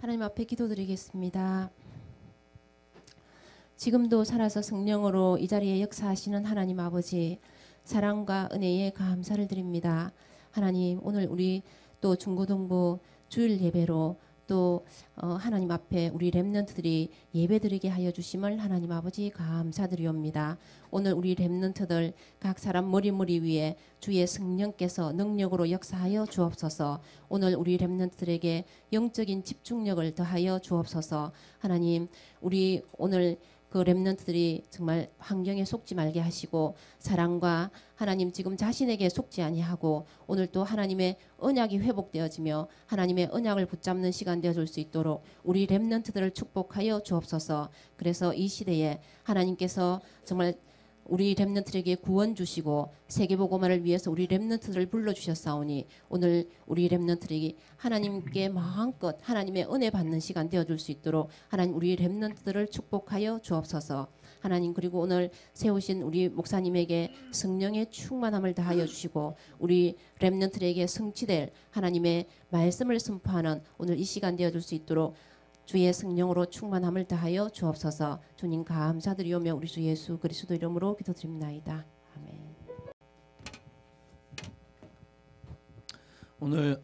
하나님 앞에 기도드리겠습니다. 지금도 살아서 성령으로 이 자리에 역사하시는 하나님 아버지, 사랑과 은혜에 감사를 드립니다. 하나님, 오늘 우리 또 중고등부 주일 예배로 또 하나님 앞에 우리 렘넌트들이 예배드리게 하여 주심을 하나님 아버지 감사드리옵니다. 오늘 우리 렘넌트들 각 사람 머리 위에 주의 성령께서 능력으로 역사하여 주옵소서. 오늘 우리 렘넌트들에게 영적인 집중력을 더하여 주옵소서. 하나님, 우리 오늘 그 렘넌트들이 정말 환경에 속지 말게 하시고 사랑과 하나님 지금 자신에게 속지 아니하고 오늘 또 하나님의 언약이 회복되어지며 하나님의 언약을 붙잡는 시간 되어줄 수 있도록 우리 렘넌트들을 축복하여 주옵소서. 그래서 이 시대에 하나님께서 정말 우리 렘넌트에게 구원 주시고 세계복음화를 위해서 우리 렘넌트들을 불러주셨사오니 오늘 우리 렘넌트들이 하나님께 마음껏 하나님의 은혜 받는 시간 되어줄 수 있도록 하나님 우리 렘넌트들을 축복하여 주옵소서. 하나님, 그리고 오늘 세우신 우리 목사님에게 성령의 충만함을 다하여 주시고 우리 렘넌트에게 성취될 하나님의 말씀을 선포하는 오늘 이 시간 되어줄 수 있도록 주의 성령으로 충만함을 다하여 주옵소서. 주님 감사드리오며 우리 주 예수 그리스도 이름으로 기도드립나이다. 아멘. 오늘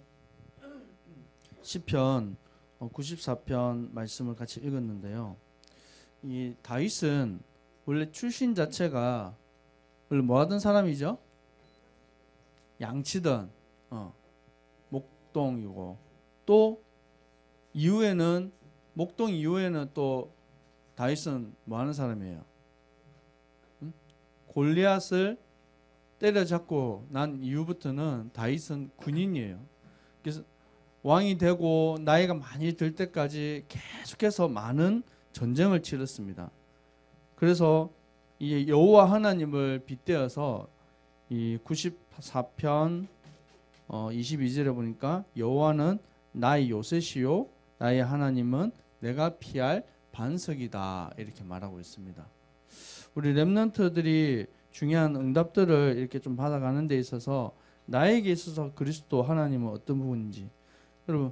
시편 94편 말씀을 같이 읽었는데요. 이 다윗은 원래 출신 자체가 원래 뭐 하던 사람이죠? 양치던 목동이고, 또 이후에는 목동 이후에는 또 다윗은 뭐 하는 사람이에요? 골리앗을 때려잡고 난 이후부터는 다윗은 군인이에요. 그래서 왕이 되고 나이가 많이 들 때까지 계속해서 많은 전쟁을 치렀습니다. 그래서 이 여호와 하나님을 빗대어서 이 94편 22절에 보니까 여호와는 나의 요새시요 나의 하나님은 내가 피할 반석이다, 이렇게 말하고 있습니다. 우리 렘넌트들이 중요한 응답들을 이렇게 좀 받아가는 데 있어서 나에게 있어서 그리스도 하나님은 어떤 부분인지, 여러분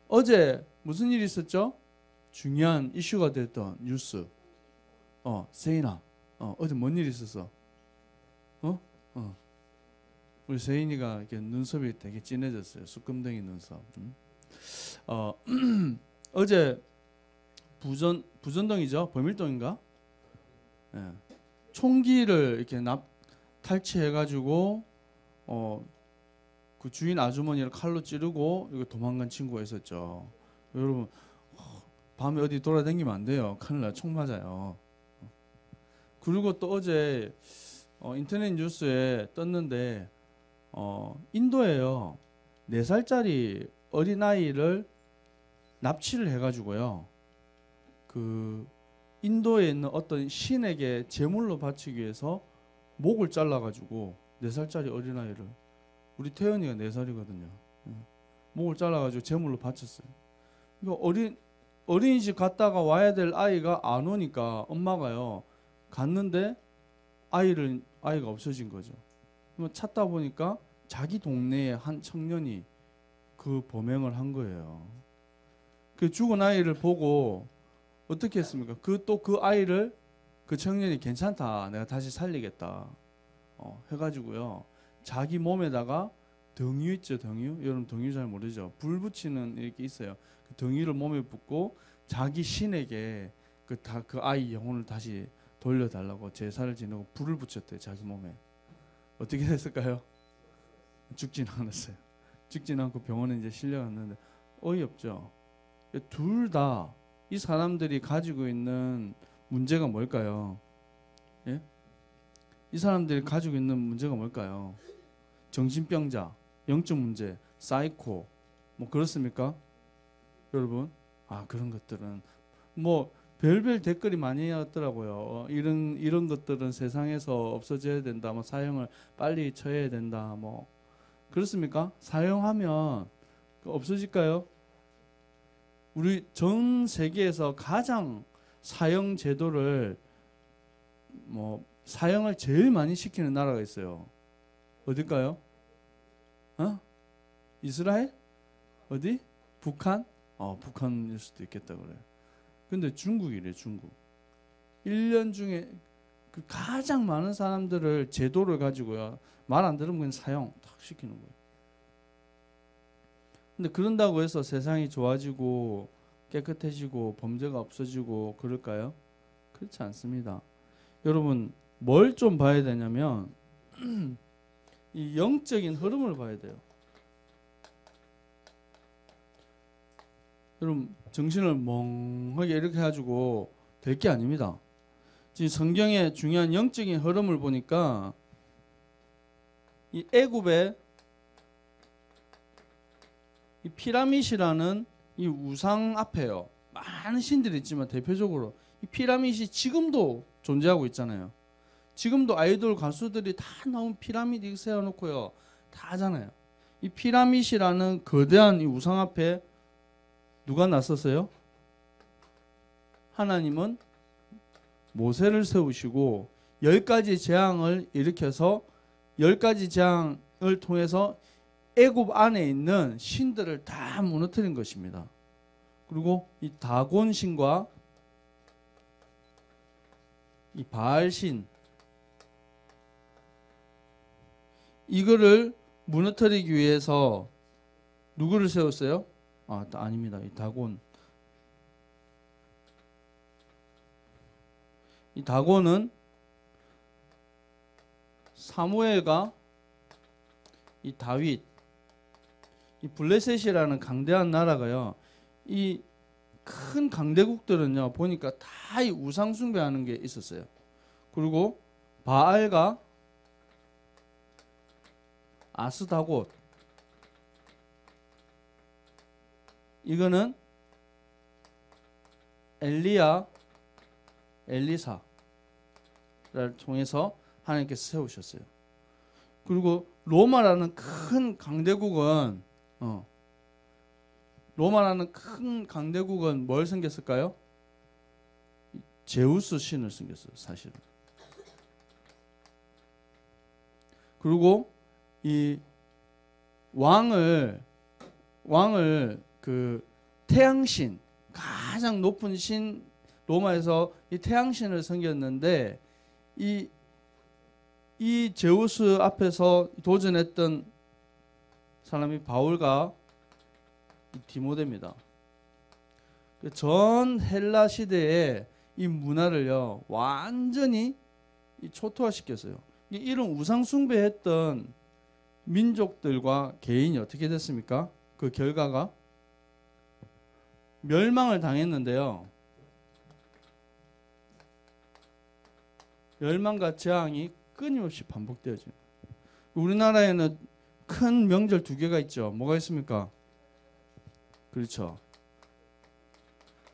어제 무슨 일이 있었죠? 중요한 이슈가 됐던 뉴스. 세인아, 어제 뭔 일이 있었어? 우리 세인이가 이렇게 눈썹이 되게 진해졌어요. 수금덩이 눈썹. 어제 부전동이죠? 범일동인가? 예. 총기를 이렇게 탈취해가지고 그 주인 아주머니를 칼로 찌르고 이거 도망간 친구가 있었죠. 여러분 밤에 어디 돌아다니면 안 돼요. 큰일 나, 총 맞아요. 그리고 또 어제 인터넷 뉴스에 떴는데 인도에요. 4살짜리 어린아이를 납치를 해가지고요. 그 인도에 있는 어떤 신에게 제물로 바치기 위해서 목을 잘라가지고 4살짜리 어린아이를, 우리 태연이가 4살이거든요. 목을 잘라가지고 제물로 바쳤어요. 그러니까 어린이집 갔다가 와야 될 아이가 안 오니까 엄마가요 갔는데 아이가 없어진 거죠. 찾다 보니까 자기 동네의 한 청년이 그 범행을 한 거예요. 그 죽은 아이를 보고 어떻게 했습니까? 그 아이를 그 청년이 괜찮다, 내가 다시 살리겠다 해가지고요 자기 몸에다가 등유 있죠, 등유. 여러분 등유 잘 모르죠? 불 붙이는 이렇게 있어요. 그 등유를 몸에 붓고 자기 신에게 그 아이 영혼을 다시 돌려달라고 제사를 지내고 불을 붙였대요, 자기 몸에. 어떻게 됐을까요? 죽진 않았어요. 죽진 않고 병원에 이제 실려갔는데 어이없죠. 둘 다 이 사람들이 가지고 있는 문제가 뭘까요? 예? 이 사람들이 가지고 있는 문제가 뭘까요? 정신병자, 영적 문제, 사이코, 뭐 그렇습니까? 여러분? 그런 것들은 뭐 별별 댓글이 많이 왔더라고요. 이런 것들은 세상에서 없어져야 된다. 뭐 사형을 빨리 쳐야 된다. 뭐 그렇습니까? 사형하면 없어질까요? 우리 전 세계에서 가장 사형 제도를 사형을 제일 많이 시키는 나라가 있어요. 어딜까요? 이스라엘? 어디? 북한? 북한일 수도 있겠다 그래. 근데 중국이래, 중국. 1년 중에 그 가장 많은 사람들을 제도를 가지고요. 말 안 들으면 그냥 사형 탁 시키는 거예요. 근데 그런다고 해서 세상이 좋아지고 깨끗해지고 범죄가 없어지고 그럴까요? 그렇지 않습니다. 여러분, 뭘 좀 봐야 되냐면 이 영적인 흐름을 봐야 돼요. 여러분, 정신을 멍하게 이렇게 해가지고 될 게 아닙니다. 지금 성경의 중요한 영적인 흐름을 보니까 이 애굽의 이 피라밋이라는 이 우상 앞에요. 많은 신들이 있지만 대표적으로 이 피라밋이 지금도 존재하고 있잖아요. 지금도 아이돌 가수들이 다 나온 피라밋 이거 세워놓고요. 다 하잖아요. 이 피라밋이라는 거대한 이 우상 앞에 누가 나섰어요? 하나님은 모세를 세우시고 10가지 재앙을 일으켜서 10가지 재앙을 통해서 애굽 안에 있는 신들을 다 무너뜨린 것입니다. 그리고 이 다곤 신과 이 바알 신 이거를 무너뜨리기 위해서 누구를 세웠어요? 아닙니다. 이 다곤. 이 다곤은 사무엘과 이 다윗, 이 블레셋이라는 강대한 나라가요. 이 큰 강대국들은요. 보니까 다 이 우상 숭배하는 게 있었어요. 그리고 바알과 아스다곳 이거는 엘리야, 엘리사를 통해서 하나님께서 세우셨어요. 그리고 로마라는 큰 강대국은 뭘 섬겼을까요? 제우스 신을 섬겼어요, 사실은. 그리고 이 왕을 그 태양신, 가장 높은 신, 로마에서 이 태양신을 섬겼는데 이 제우스 앞에서 도전했던 사람이 바울과 디모데입니다. 전 헬라 시대에 이 문화를요 완전히 초토화시켰어요. 이런 우상 숭배했던 민족들과 개인이 어떻게 됐습니까? 그 결과가 멸망을 당했는데요. 멸망과 재앙이 끊임없이 반복되어져요. 우리나라에는 큰 명절 2개가 있죠. 뭐가 있습니까? 그렇죠.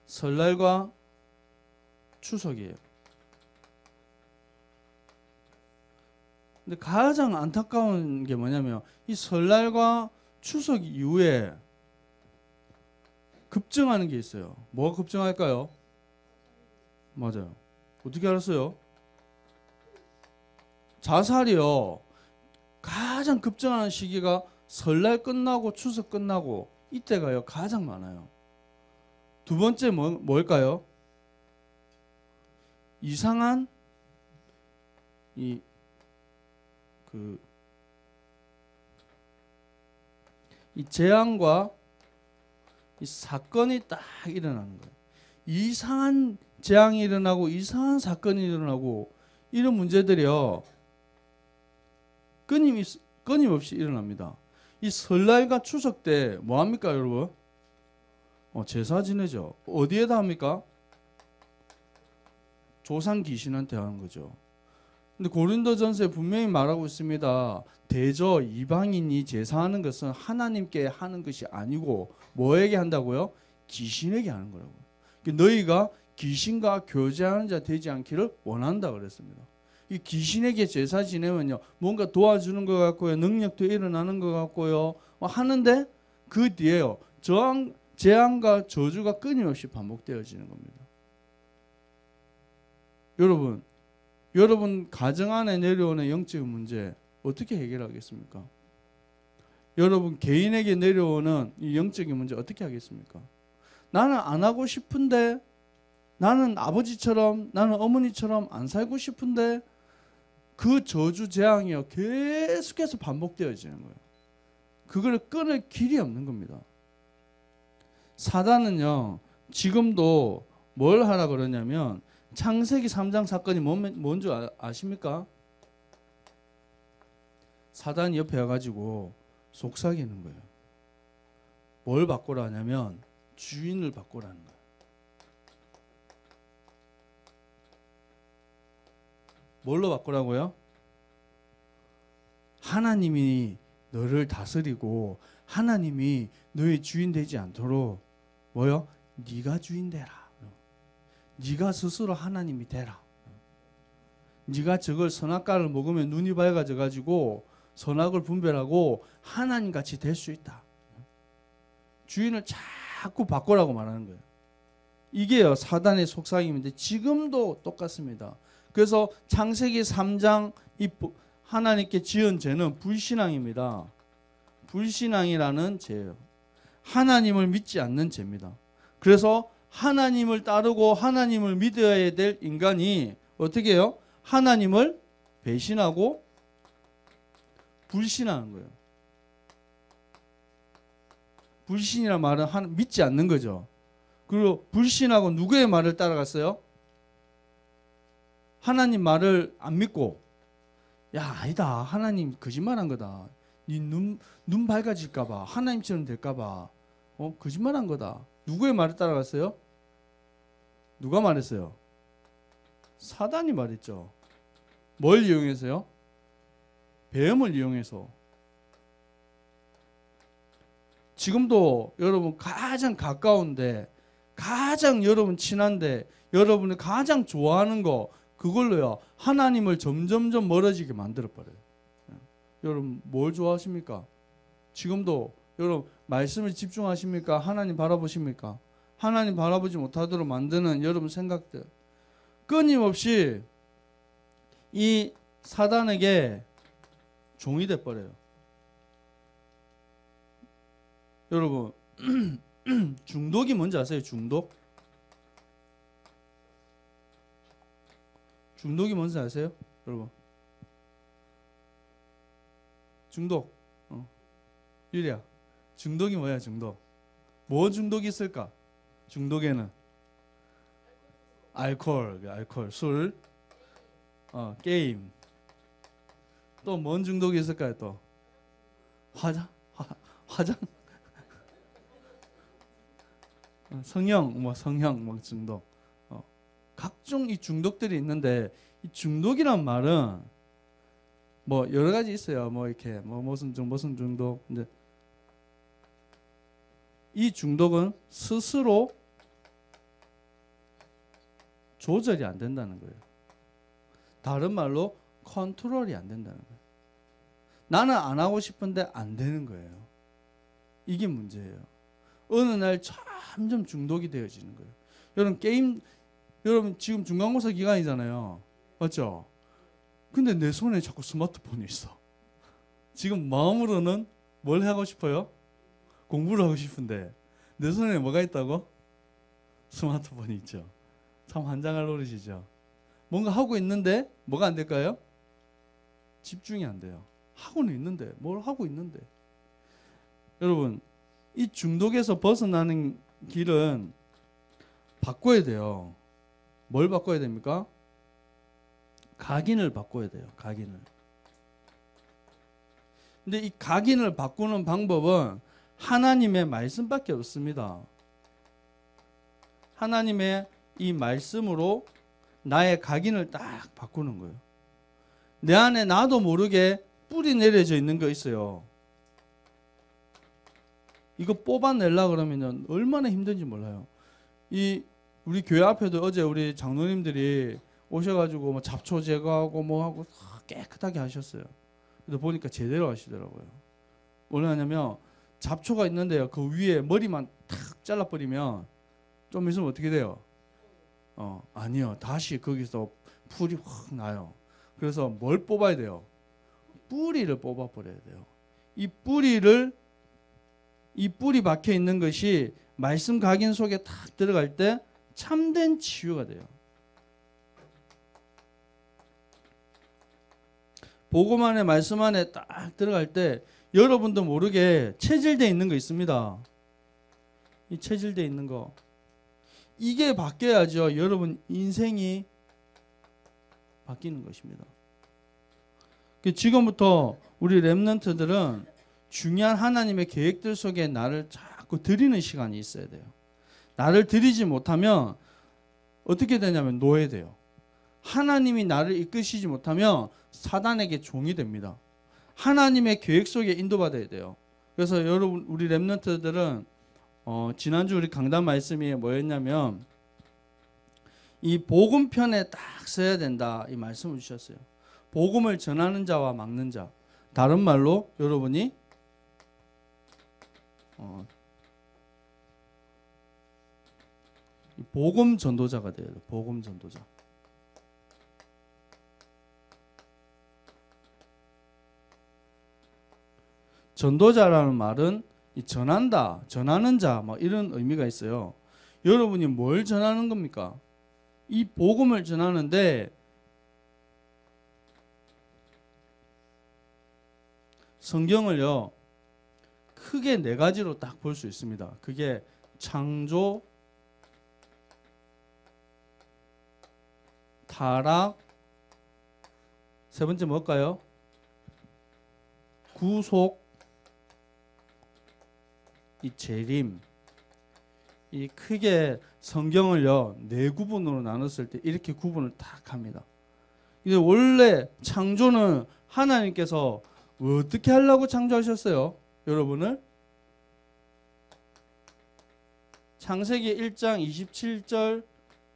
설날과 추석이에요. 근데 가장 안타까운 게 뭐냐면 이 설날과 추석 이후에 급증하는 게 있어요. 뭐가 급증할까요? 맞아요. 어떻게 알았어요? 자살이요. 가장 급증하는 시기가 설날 끝나고 추석 끝나고 이때가요 가장 많아요. 2번째 뭘까요? 이상한 이 재앙과 이 사건이 딱 일어나는 거예요. 이상한 재앙이 일어나고 이상한 사건이 일어나고 이런 문제들이요 끊임없이 일어납니다. 이 설날과 추석 때 뭐 합니까, 여러분? 제사 지내죠. 어디에다 합니까? 조상 귀신한테 하는 거죠. 근데 고린도전서에 분명히 말하고 있습니다. 대저 이방인이 제사하는 것은 하나님께 하는 것이 아니고 뭐에게 한다고요? 귀신에게 하는 거라고요. 너희가 귀신과 교제하는 자 되지 않기를 원한다 그랬습니다. 이 귀신에게 제사 지내면요 뭔가 도와주는 것 같고요, 능력도 일어나는 것 같고요 하는데 그 뒤에요 재앙과 저주가 끊임없이 반복되어지는 겁니다. 여러분 가정 안에 내려오는 영적 문제 어떻게 해결하겠습니까? 여러분 개인에게 내려오는 이 영적인 문제 어떻게 하겠습니까? 나는 안 하고 싶은데, 나는 아버지처럼, 나는 어머니처럼 안 살고 싶은데, 그 저주 재앙이요 계속해서 반복되어지는 거예요. 그걸 끊을 길이 없는 겁니다. 사단은요 지금도 뭘 하라 그러냐면, 창세기 3장 사건이 뭔지 아십니까? 사단이 옆에 와가지고 속삭이는 거예요. 뭘 바꾸라 하냐면 주인을 바꾸라는 거예요. 뭘로 바꾸라고요? 하나님이 너를 다스리고 하나님이 너의 주인 되지 않도록 뭐요? 네가 주인 되라. 네가 스스로 하나님이 되라. 네가 저걸 선악과를 먹으면 눈이 밝아져 가지고 선악을 분별하고 하나님같이 될 수 있다. 주인을 자꾸 바꾸라고 말하는 거예요. 이게요 사단의 속삭임인데 지금도 똑같습니다. 그래서 창세기 3장 이 하나님께 지은 죄는 불신앙입니다. 불신앙이라는 죄예요. 하나님을 믿지 않는 죄입니다. 그래서 하나님을 따르고 하나님을 믿어야 될 인간이 어떻게 해요? 하나님을 배신하고 불신하는 거예요. 불신이란 말은 믿지 않는 거죠. 그리고 불신하고 누구의 말을 따라갔어요? 하나님 말을 안 믿고, 야 아니다, 하나님 거짓말한 거다, 네 눈 밝아질까봐, 하나님처럼 될까봐 거짓말한 거다. 누구의 말을 따라갔어요? 누가 말했어요? 사단이 말했죠. 뭘 이용해서요? 배움을 이용해서. 지금도 여러분 가장 가까운데, 가장 여러분 친한데, 여러분이 가장 좋아하는 거, 그걸로요 하나님을 점점점 멀어지게 만들어버려요. 여러분 뭘 좋아하십니까? 지금도 여러분 말씀을 집중하십니까? 하나님 바라보십니까? 하나님 바라보지 못하도록 만드는 여러분 생각들, 끊임없이 이 사단에게 종이 돼버려요. 여러분 중독이 뭔지 아세요? 중독이 뭔지 아세요? 여러분 중독. 유리야, 중독이 뭐야? 중독. 뭐 중독이 있을까? 중독에는 알코올, 술, 게임. 또 뭔 중독이 있을까요? 또 화장, 성형 중독. 각종 이 중독들이 있는데, 이 중독이란 말은 뭐 여러 가지 있어요. 뭐 이렇게 무슨 중독. 이제 이 중독은 스스로 조절이 안 된다는 거예요. 다른 말로 컨트롤이 안 된다는 거예요. 나는 안 하고 싶은데 안 되는 거예요. 이게 문제예요. 어느 날 점점 중독이 되어지는 거예요. 여러분 지금 중간고사 기간이잖아요. 맞죠? 근데 내 손에 자꾸 스마트폰이 있어. 지금 마음으로는 뭘 하고 싶어요? 공부를 하고 싶은데 내 손에 뭐가 있다고? 스마트폰이 있죠. 참 환장할 노릇이죠. 뭔가 하고 있는데 뭐가 안 될까요? 집중이 안 돼요. 하고는 있는데, 뭘 하고 있는데. 여러분 이 중독에서 벗어나는 길은 바꿔야 돼요. 뭘 바꿔야 됩니까? 각인을 바꿔야 돼요. 각인을. 근데 이 각인을 바꾸는 방법은 하나님의 말씀밖에 없습니다. 하나님의 이 말씀으로 나의 각인을 딱 바꾸는 거예요. 내 안에 나도 모르게 뿌리 내려져 있는 거 있어요. 이거 뽑아내려고 그러면 얼마나 힘든지 몰라요. 우리 교회 앞에도 어제 우리 장로님들이 오셔가지고 뭐 잡초 제거하고 뭐 하고 깨끗하게 하셨어요. 그래서 보니까 제대로 하시더라고요. 뭐냐 하냐면 잡초가 있는데요, 그 위에 머리만 탁 잘라버리면 좀 있으면 어떻게 돼요? 아니요, 다시 거기서 풀이 확 나요. 그래서 뭘 뽑아야 돼요? 뿌리를 뽑아버려야 돼요. 이 뿌리 박혀 있는 것이 말씀 각인 속에 딱 들어갈 때 참된 치유가 돼요. 복음 안에 말씀 안에 딱 들어갈 때 여러분도 모르게 체질되어 있는 거 있습니다. 이 체질되어 있는 거. 이게 바뀌어야죠. 여러분 인생이 바뀌는 것입니다. 지금부터 우리 렘넌트들은 중요한 하나님의 계획들 속에 나를 자꾸 드리는 시간이 있어야 돼요. 나를 드리지 못하면 어떻게 되냐면 노예돼요. 하나님이 나를 이끄시지 못하면 사단에게 종이 됩니다. 하나님의 계획 속에 인도받아야 돼요. 그래서 여러분 우리 렘넌트들은 지난주 우리 강단 말씀이 뭐였냐면 이 복음편에 딱 써야 된다 이 말씀을 주셨어요. 복음을 전하는 자와 막는 자. 다른 말로 여러분이 복음 전도자가 돼야 돼요. 복음 전도자. 전도자라는 말은 전한다, 전하는 자, 막 이런 의미가 있어요. 여러분이 뭘 전하는 겁니까? 이 복음을 전하는데 성경을요 크게 네 가지로 딱 볼 수 있습니다. 그게 창조, 타락, 세 번째 뭘까요? 구속, 이 재림. 이 크게 성경을요 네 구분으로 나눴을 때 이렇게 구분을 딱 합니다. 근데 원래 창조는 하나님께서 어떻게 하려고 창조하셨어요? 여러분을? 창세기 1장 27절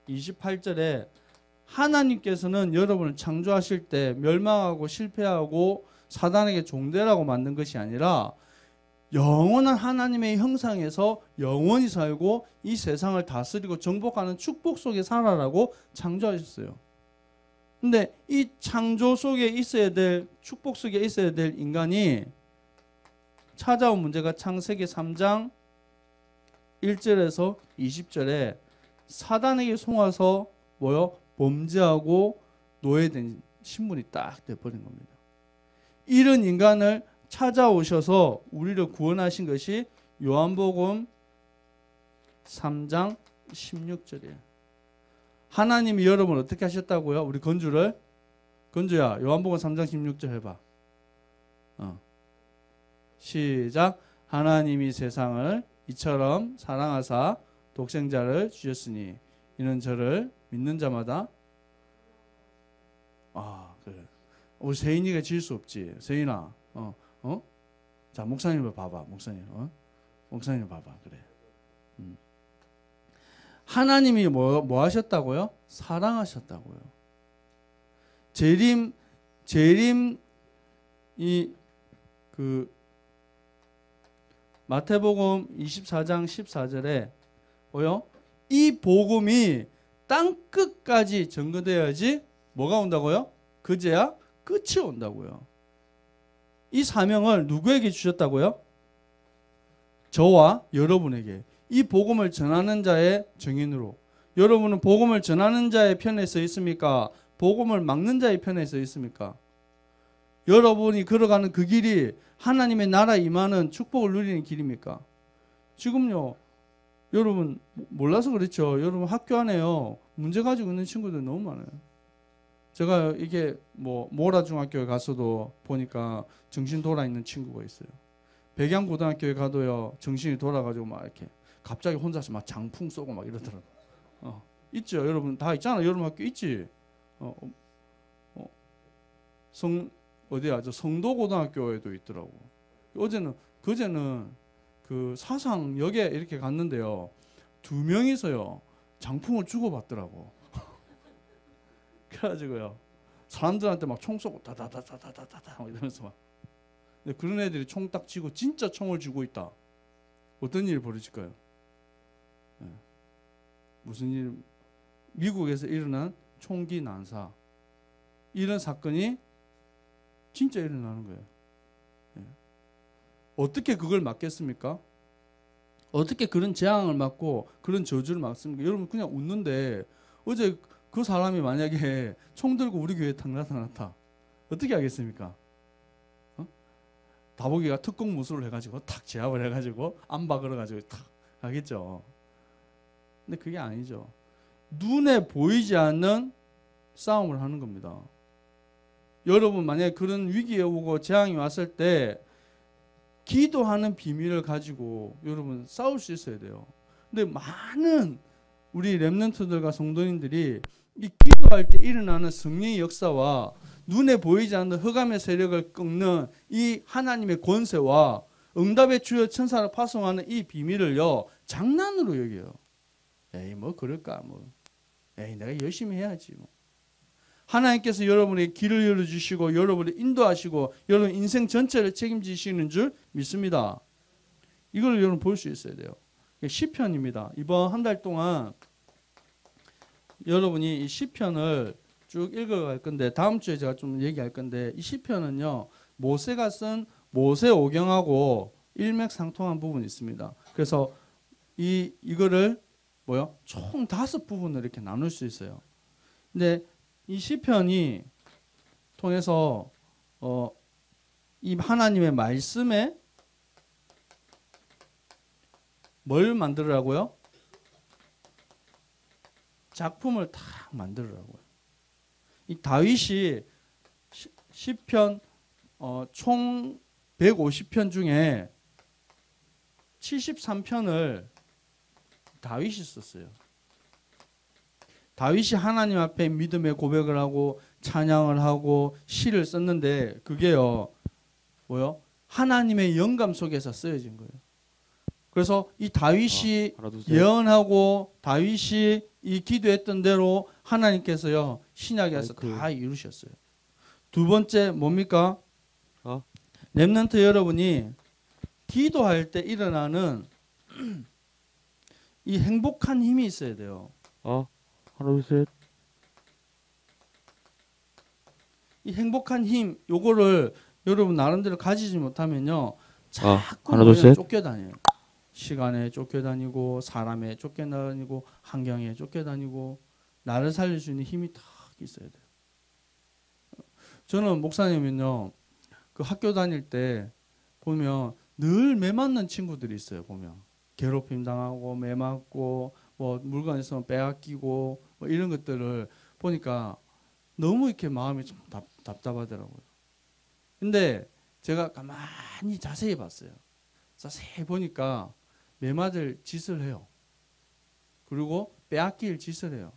28절에 하나님께서는 여러분을 창조하실 때 멸망하고 실패하고 사단에게 종되라고 만든 것이 아니라 영원한 하나님의 형상에서 영원히 살고 이 세상을 다스리고 정복하는 축복 속에 살아라고 창조하셨어요. 근데 이 창조 속에 있어야 될, 축복 속에 있어야 될 인간이 찾아온 문제가 창세기 3장 1절에서 20절에 사단에게 속아서 뭐요? 범죄하고 노예된 신분이 딱 돼버린 겁니다. 이런 인간을 찾아오셔서 우리를 구원하신 것이 요한복음 3장 16절이에요. 하나님이 여러분을 어떻게 하셨다고요? 우리 건주를? 건주야 요한복음 3장 16절 해봐. 시작. 하나님이 세상을 이처럼 사랑하사 독생자를 주셨으니 이는 저를 믿는 자마다 그래. 우리 세인이가 질 수 없지. 세인아 자 목사님을 봐봐. 목사님 목사님 봐봐. 그래. 하나님이 뭐 하셨다고요? 사랑하셨다고요. 재림 마태복음 24장 14절에 뭐요? 이 복음이 땅 끝까지 전거되어야지 뭐가 온다고요? 그제야 끝이 온다고요. 이 사명을 누구에게 주셨다고요? 저와 여러분에게. 이 복음을 전하는 자의 증인으로. 여러분은 복음을 전하는 자의 편에 서 있습니까? 복음을 막는 자의 편에 서 있습니까? 여러분이 걸어가는 그 길이 하나님의 나라 임하는 축복을 누리는 길입니까? 지금요 여러분 몰라서 그렇죠. 여러분 학교 안에요 문제 가지고 있는 친구들 너무 많아요. 제가 이게 모라중학교에 가서도 보니까 정신 돌아 있는 친구가 있어요. 백양고등학교에 가도요 정신이 돌아가지고 막 이렇게 갑자기 혼자서 막 장풍 쏘고 막 이러더라고. 있죠. 여러분 다 있잖아. 여러분 학교 있지. 어디야? 저 성도고등학교에도 있더라고. 그제는 그 사상역에 이렇게 갔는데요. 2명이서요 장풍을 주고받더라고. 그래가지고요 사람들한테 막 총 쏘고 다다다다다다다 이러면서 막. 근데 그런 애들이 총 딱 쥐고 진짜 총을 쥐고 있다. 어떤 일이 벌어질까요? 네. 무슨 일? 미국에서 일어난 총기 난사 이런 사건이 진짜 일어나는 거예요. 네. 어떻게 그걸 막겠습니까? 어떻게 그런 재앙을 맞고 그런 저주를 막습니까? 여러분 그냥 웃는데 어제 그 사람이 만약에 총 들고 우리 교회에 탁 나타났다. 어떻게 하겠습니까? 어? 다보기가 특공 무술을 해가지고 탁 제압을 해가지고 안바 걸어가지고 탁 하겠죠. 근데 그게 아니죠. 눈에 보이지 않는 싸움을 하는 겁니다. 여러분 만약에 그런 위기에 오고 재앙이 왔을 때 기도하는 비밀을 가지고 여러분 싸울 수 있어야 돼요. 근데 많은 우리 렘넌트들과 성도님들이 이 기도할 때 일어나는 성령의 역사와 눈에 보이지 않는 흑암의 세력을 꺾는 이 하나님의 권세와 응답의 주여 천사를 파송하는 이 비밀을요 장난으로 여겨요. 에이 뭐 그럴까 뭐. 에이 내가 열심히 해야지 뭐. 하나님께서 여러분의 길을 열어주시고 여러분을 인도하시고 여러분 인생 전체를 책임지시는 줄 믿습니다. 이걸 여러분 볼 수 있어야 돼요. 시편입니다. 이번 한 달 동안 여러분이 이 시편을 쭉 읽어갈 건데 다음 주에 제가 좀 얘기할 건데 이 시편은요 모세가 쓴 모세오경하고 일맥상통한 부분이 있습니다. 그래서 이거를 총 5부분으로 이렇게 나눌 수 있어요. 근데 이 시편이 통해서 이 하나님의 말씀에 뭘 만들으라고요? 작품을 딱 만들으라고요. 이 다윗이 시편 총 150편 중에 73편을 다윗이 썼어요. 다윗이 하나님 앞에 믿음의 고백을 하고 찬양을 하고 시를 썼는데 그게요 하나님의 영감 속에서 쓰여진 거예요. 그래서 이 다윗이 예언하고 다윗이 이 기도했던 대로 하나님께서요 신약에서 다 이루셨어요. 두 번째 뭡니까? 렘넌트 여러분이 기도할 때 일어나는 이 행복한 힘이 있어야 돼요. 하나 둘 셋. 이 행복한 힘 요거를 여러분 나름대로 가지지 못하면요 자꾸 하나 둘 셋. 쫓겨다녀요. 시간에 쫓겨다니고 사람에 쫓겨다니고 환경에 쫓겨다니고 나를 살릴 수 있는 힘이 딱 있어야 돼요. 저는 목사님은요 그 학교 다닐 때 보면 늘 매 맞는 친구들이 있어요. 보면 괴롭힘 당하고 매 맞고 뭐 물건 있으면 빼앗기고 뭐 이런 것들을 보니까 너무 이렇게 마음이 좀 답답하더라고요. 근데 제가 가만히 자세히 봤어요. 자세히 보니까 매 맞을 짓을 해요. 그리고 빼앗길 짓을 해요.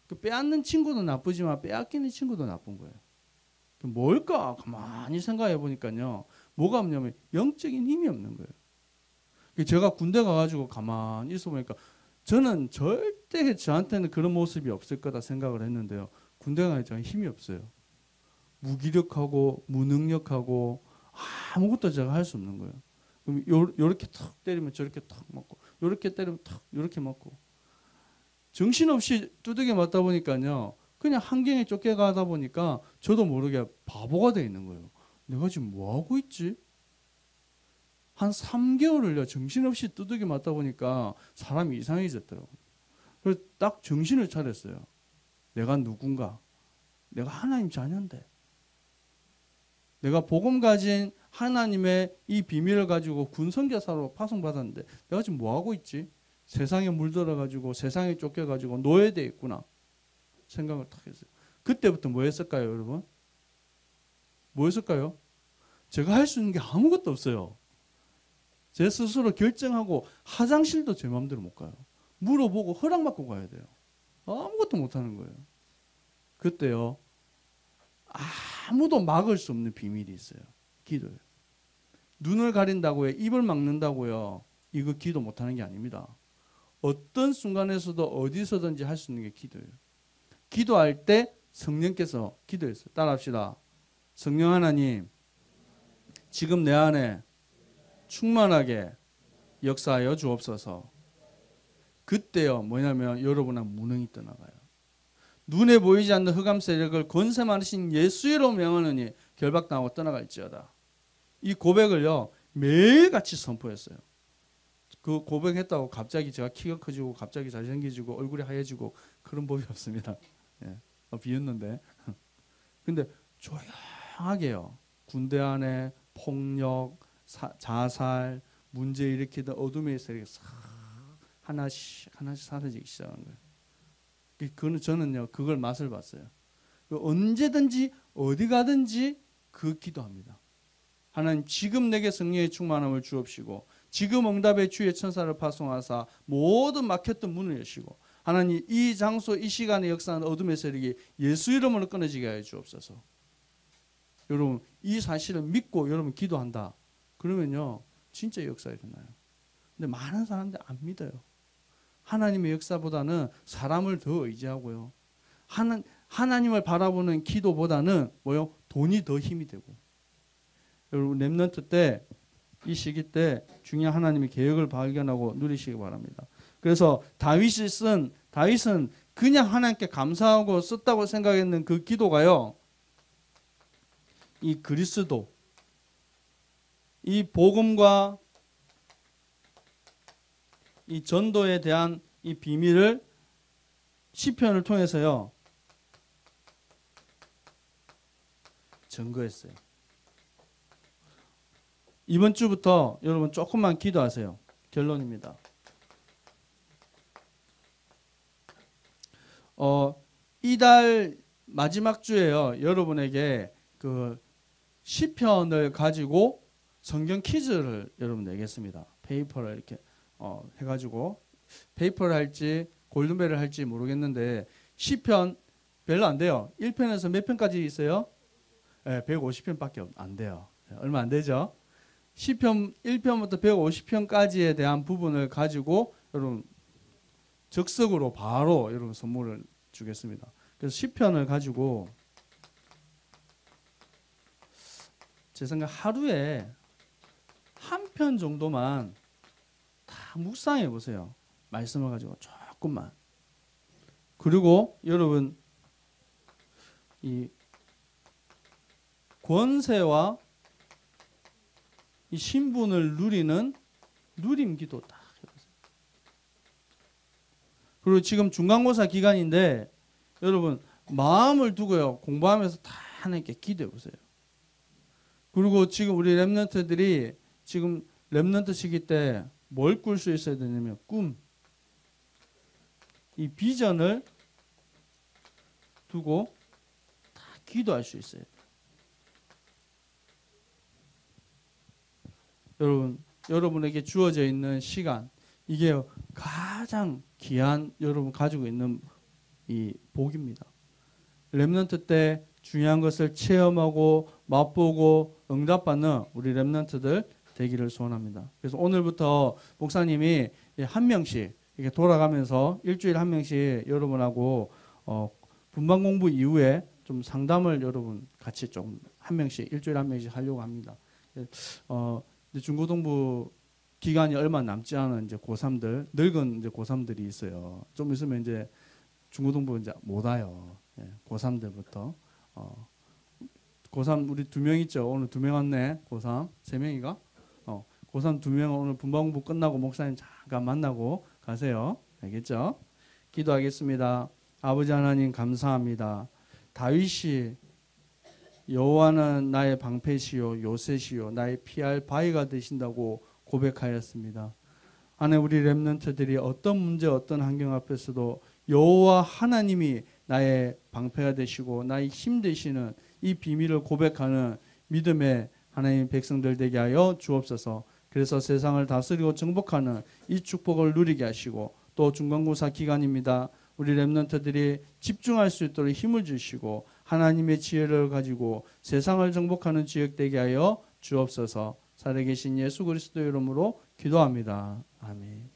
그 빼앗는 친구도 나쁘지만 빼앗기는 친구도 나쁜 거예요. 뭘까? 가만히 생각해 보니까요. 뭐가 없냐면 영적인 힘이 없는 거예요. 제가 군대 가가지고 가만히 있어 보니까 저는 절대 저한테는 그런 모습이 없을 거다 생각을 했는데요. 군대 가니까 저는 힘이 없어요. 무기력하고 무능력하고 아무것도 제가 할 수 없는 거예요. 그럼 요렇게 탁 때리면 저렇게 탁 맞고 요렇게 때리면 탁 요렇게 맞고 정신없이 두들겨 맞다 보니까요. 그냥 환경에 쫓겨가다 보니까 저도 모르게 바보가 돼 있는 거예요. 내가 지금 뭐 하고 있지? 한 3개월을요 정신없이 두들겨 맞다 보니까 사람이 이상해졌더라고요. 그래서 딱 정신을 차렸어요. 내가 누군가? 내가 하나님 자녀인데 내가 복음 가진 하나님의 이 비밀을 가지고 군선교사로 파송받았는데 내가 지금 뭐 하고 있지? 세상에 물들어 가지고 세상에 쫓겨 가지고 노예돼 있구나 생각을 딱 했어요. 그때부터 뭐 했을까요, 여러분? 뭐 했을까요? 제가 할 수 있는 게 아무것도 없어요. 제 스스로 결정하고 화장실도 제 마음대로 못 가요. 물어보고 허락받고 가야 돼요. 아무것도 못 하는 거예요. 그때요. 아무도 막을 수 없는 비밀이 있어요. 기도예요. 눈을 가린다고요. 입을 막는다고요. 이거 기도 못하는 게 아닙니다. 어떤 순간에서도 어디서든지 할 수 있는 게 기도예요. 기도할 때 성령께서 기도했어요. 따라합시다. 성령 하나님, 지금 내 안에 충만하게 역사하여 주옵소서. 그때요. 뭐냐면 여러분은 무능이 떠나가요. 눈에 보이지 않는 흑암 세력을 권세 많으신 예수로 명하느니 결박당하고 떠나갈지어다. 이 고백을요 매일같이 선포했어요. 그 고백했다고 갑자기 제가 키가 커지고 갑자기 잘생겨지고 얼굴이 하얘지고 그런 법이 없습니다. 예. 비웃는데. 근데 조용하게요. 군대 안에 폭력, 자살, 문제 일으키던 어둠의 세력이 싹 하나씩 사라지기 시작한 거예요. 그거는 저는요 그걸 맛을 봤어요. 언제든지 어디 가든지 그 기도합니다. 하나님 지금 내게 성령의 충만함을 주옵시고 지금 응답의 주의 천사를 파송하사 모든 막혔던 문을 여시고 하나님 이 장소 이 시간에 역사하는 어둠의 세력이 예수 이름으로 끊어지게 하여 주옵소서. 여러분 이 사실을 믿고 여러분 기도한다. 그러면요 진짜 역사 일어나요. 근데 많은 사람들 안 믿어요. 하나님의 역사보다는 사람을 더 의지하고요. 하나님을 바라보는 기도보다는 뭐요? 돈이 더 힘이 되고. 여러분 렘넌트 때 이 시기 때 중요한 하나님의 계획을 발견하고 누리시기 바랍니다. 그래서 다윗은 그냥 하나님께 감사하고 썼다고 생각했는 그 기도가요. 이 그리스도 이 복음과 이 전도에 대한 이 비밀을 시편을 통해서요 증거했어요. 이번 주부터 여러분 조금만 기도하세요. 결론입니다. 이달 마지막 주에요. 여러분에게 그 시편을 가지고 성경 퀴즈를 여러분 내겠습니다. 페이퍼를 이렇게 해가지고 페이퍼를 할지 골든벨을 할지 모르겠는데 시편 별로 안 돼요. 1편에서 몇 편까지 있어요? 네, 150편밖에 안 돼요. 얼마 안 되죠? 시편 1편부터 150편까지에 대한 부분을 가지고 여러분 즉석으로 바로 여러분 선물을 주겠습니다. 그래서 시편을 가지고 제 생각 하루에 한 편 정도만 다 묵상해 보세요. 말씀을 가지고 조금만. 그리고 여러분 이 권세와 이 신분을 누리는 누림기도 딱 해보세요. 그리고 지금 중간고사 기간인데 여러분 마음을 두고요 공부하면서 다 하나님께 기도해 보세요. 그리고 지금 우리 렘넌트들이 지금 렘넌트 시기 때 뭘 꿀 수 있어야 되냐면 꿈, 이 비전을 두고 다 기도할 수 있어요. 여러분에게 주어져 있는 시간 이게 가장 귀한 여러분 가지고 있는 이 복입니다. 렘넌트 때 중요한 것을 체험하고 맛보고 응답받는 우리 렘넌트들 되기를 소원합니다. 그래서 오늘부터 목사님이 한 명씩 이렇게 돌아가면서 일주일에 한 명씩 여러분하고 분반 공부 이후에 좀 상담을 여러분 같이 좀 한 명씩 일주일에 한 명씩 하려고 합니다. 이제 중고등부 기간이 얼마 남지 않은 이제 고3들 늙은 이제 고3들이 있어요. 좀 있으면 이제 중고등부 이제 못 와요. 고3들부터 고3 우리 2명 있죠. 오늘 2명 왔네. 고3 3명이가 고3 2명 오늘 분반 공부 끝나고 목사님 잠깐 만나고 가세요. 알겠죠? 기도하겠습니다. 아버지 하나님 감사합니다. 다윗이 여호와는 나의 방패시요 요새시요 나의 피할 바위가 되신다고 고백하였습니다. 하나님 우리 렘넌트들이 어떤 문제 어떤 환경 앞에서도 여호와 하나님이 나의 방패가 되시고 나의 힘 되시는 이 비밀을 고백하는 믿음의 하나님 백성들 되게 하여 주옵소서. 그래서 세상을 다스리고 정복하는 이 축복을 누리게 하시고 또 중간고사 기간입니다. 우리 렘넌트들이 집중할 수 있도록 힘을 주시고 하나님의 지혜를 가지고 세상을 정복하는 지역 되게 하여 주옵소서. 살아계신 예수 그리스도 이름으로 기도합니다. 아멘.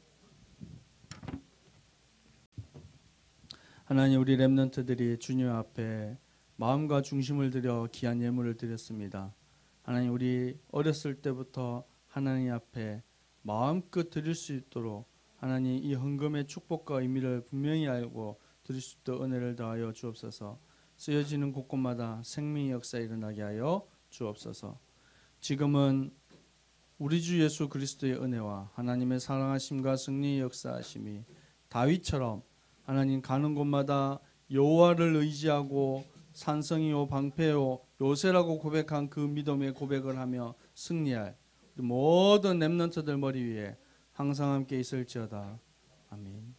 하나님 우리 렘넌트들이 주님 앞에 마음과 중심을 들여 귀한 예물을 드렸습니다. 하나님 우리 어렸을 때부터 하나님 앞에 마음껏 드릴 수 있도록 하나님 이 헌금의 축복과 의미를 분명히 알고 드릴 수 있도록 은혜를 더하여 주옵소서. 쓰여지는 곳곳마다 생명의 역사 일어나게 하여 주옵소서. 지금은 우리 주 예수 그리스도의 은혜와 하나님의 사랑하심과 승리의 역사하심이 다윗처럼 하나님 가는 곳마다 여호와를 의지하고 산성이요 방패요 요새라고 고백한 그 믿음의 고백을 하며 승리할 모든 렘넌트들 머리 위에 항상 함께 있을지어다. 아멘.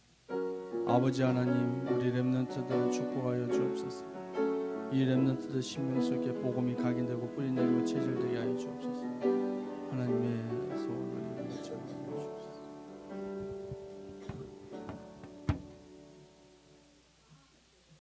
아버지 하나님, 우리 렘넌트들 축복하여 주옵소서. 이 렘넌트들 심령 속에 복음이 각인되고 뿌리내리고 체질되게 하여 주옵소서.